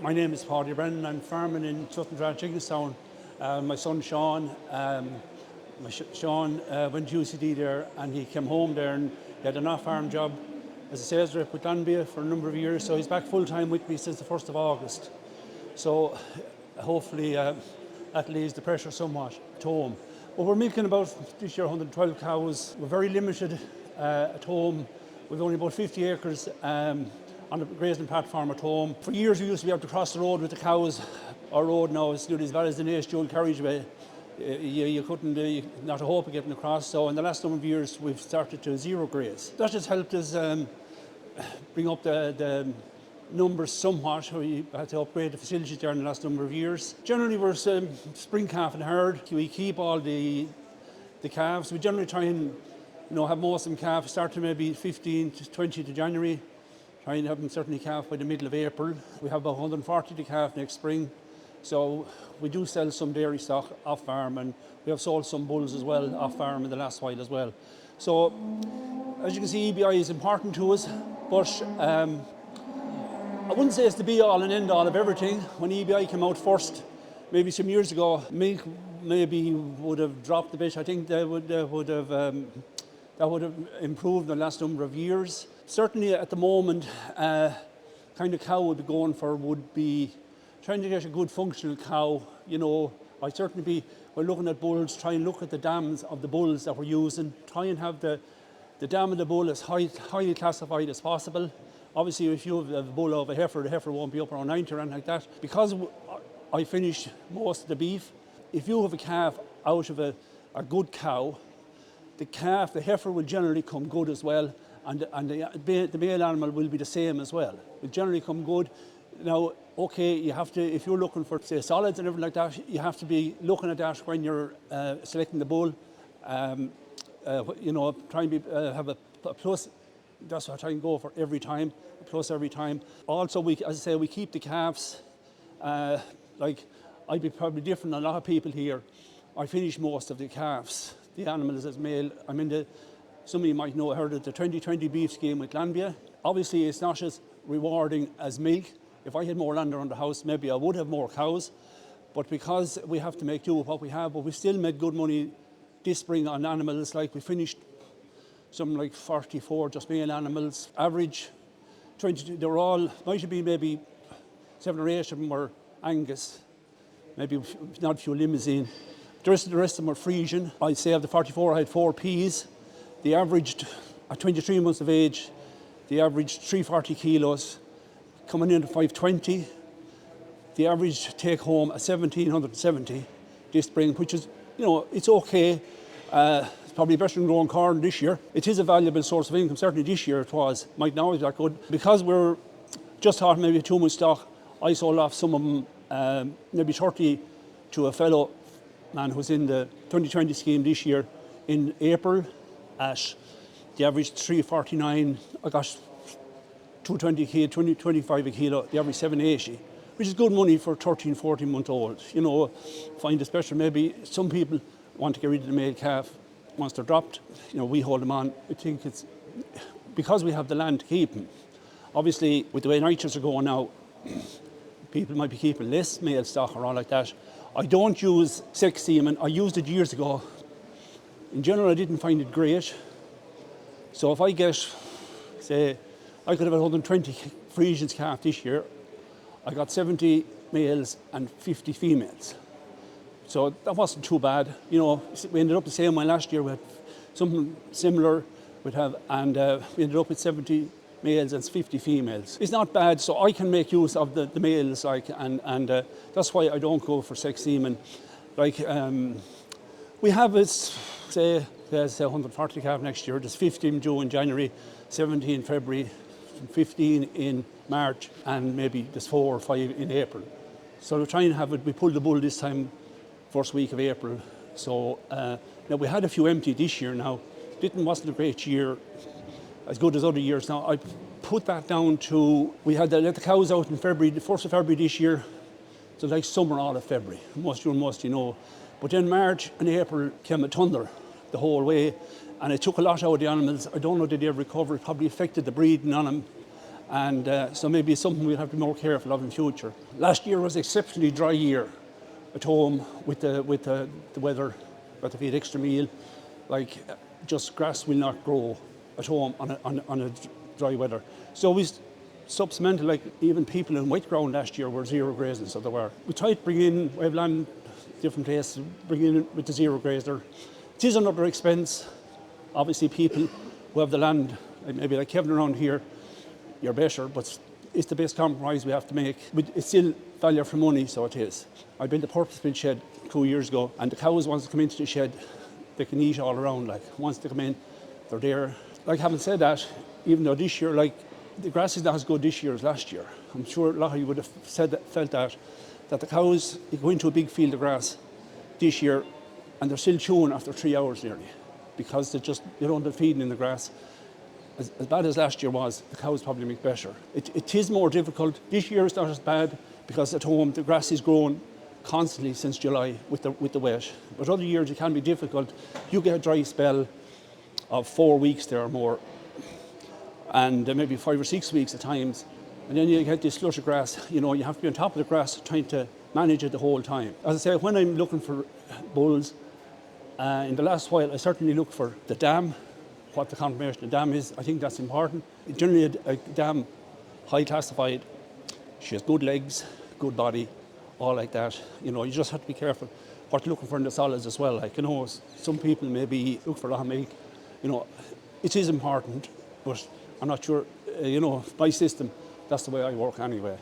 My name is Paudie Brennan. I'm farming in Sutton Chickenstown. My son Sean, Sean went to UCD there, and he came home there and he had an off-farm job as a sales rep with Glanbia for a number of years. So he's back full-time with me since the 1st of August. So hopefully that leaves the pressure somewhat at home. But we're milking about this year 112 cows. We're very limited at home. We've only about 50 acres on the grazing platform at home. For years we used to be able to cross the road with the cows. Our road now is nearly as bad as the Nace dual carriageway. You couldn't, not a hope of getting across. So in the last number of years we've started to zero graze. That just helped us bring up the numbers somewhat. We had to upgrade the facilities there in the last number of years. Generally we're spring calf and herd. We keep all the calves. We generally try and have most of them calf, start to maybe 15 to 20 to January. Try and have them certainly calf by the middle of April. We have about 140 to calf next spring. So we do sell some dairy stock off farm, and we have sold some bulls as well off farm in the last while as well. So as you can see, EBI is important to us, but I wouldn't say it's the be all and end all of everything. When EBI came out first, maybe some years ago, milk maybe would have dropped a bit. I think that would have improved in the last number of years. Certainly at the moment, kind of cow would be going for would be trying to get a good functional cow. I'd certainly be, when looking at bulls, try and look at the dams of the bulls that we're using, try and have the dam of the bull as highly classified as possible. Obviously if you have a bull of a heifer, the heifer won't be up around 90 or anything like that. Because I finish most of the beef, if you have a calf out of a good cow, the heifer will generally come good as well, and the male animal will be the same as well. Will generally come good. Now, okay, you have to, if you're looking for, say, solids and everything like that, you have to be looking at that when you're selecting the bull. Try and have a plus. That's what I try and go for every time, a plus every time. Also, as I say, we keep the calves. Like, I'd be probably different than a lot of people here. I finish most of the calves. The animals as male. Some of you might know, I heard of the 2020 beef scheme with Glanbia. Obviously it's not as rewarding as milk. If I had more land around the house, maybe I would have more cows. But because we have to make do with what we have, but we still made good money this spring on animals. Like we finished something like 44 just male animals. Average 22, they were all, might have been maybe 7 or 8 of them were Angus. Maybe not a few limousine. The rest of them were Friesian. I'd say of the 44, I had 4 Ps. They averaged, at 23 months of age, they averaged 340 kilos, coming in at 520. The average take home at 1,770 this spring, which is, it's okay. It's probably better than growing corn this year. It is a valuable source of income. Certainly this year it was. Might not always be that good. Because we're just thought maybe 2 months stock, I sold off some of them, maybe 30 to a fellow man who's in the 2020 scheme this year in April at the average 349. I got 220 kilo, 225 a kilo, the average 780, which is good money for 13, 14 month old. Find it special. Maybe some people want to get rid of the male calf once they're dropped. We hold them on. I think it's because we have the land to keep them. Obviously, with the way nitrates are going now, people might be keeping less male stock or all like that. I don't use sex semen. I used it years ago. In general, I didn't find it great. So if I get, say, I could have 120 Friesian calf this year. I got 70 males and 50 females. So that wasn't too bad. We ended up the same way last year. We had something similar. We ended up with 70 males and 50 females. It's not bad, so I can make use of the males, and that's why I don't go for sex semen. We have say 140 calf next year. There's 15 due in January, 17 in February, 15 in March, and maybe there's 4 or 5 in April. So we're trying to have it. We pulled the bull this time, first week of April. So now we had a few empty this year. Now, wasn't a great year, as good as other years. Now I put that down to, we had to let the cows out in February, the 1st of February this year. So like summer all of February, most. But then March and April came a thunder the whole way, and it took a lot out of the animals. I don't know did they ever recover. It probably affected the breeding on them. And so maybe it's something we'll have to be more careful of in future. Last year was an exceptionally dry year at home with the weather, but if you had extra meal, like just grass will not grow at home on a dry weather. So we supplemented, like even people in wet ground last year were zero grazing, so they were. We tried to bring in, we have land different places, bring in with the zero grazer. It is another expense. Obviously people who have the land, maybe like Kevin around here, you're better, but it's the best compromise we have to make. It's still value for money, so it is. I built a purpose-built shed 2 years ago, and the cows, once they come into the shed, they can eat all around. Like once they come in, they're there. Like having said that, even though this year, like the grass is not as good this year as last year. I'm sure a lot of you would have felt that the cows, you go into a big field of grass this year, and they're still chewing after 3 hours nearly, because they don't have feeding in the grass. As bad as last year was, the cows probably make better. It is more difficult. This year it's not as bad because at home the grass is growing constantly since July with the wet. But other years it can be difficult. You get a dry spell of 4 weeks there or more, and maybe 5 or 6 weeks at times. And then you get this slush of grass. You know, you have to be on top of the grass trying to manage it the whole time. As I say, when I'm looking for bulls, in the last while I certainly look for the dam, what the confirmation of the dam is. I think that's important. Generally a dam, high classified, she has good legs, good body, all like that. You know, you just have to be careful what you're looking for in the solids as well. Like, you know, some people maybe look for a lot of milk. You know, it is important, but I'm not sure, you know, my system, that's the way I work anyway.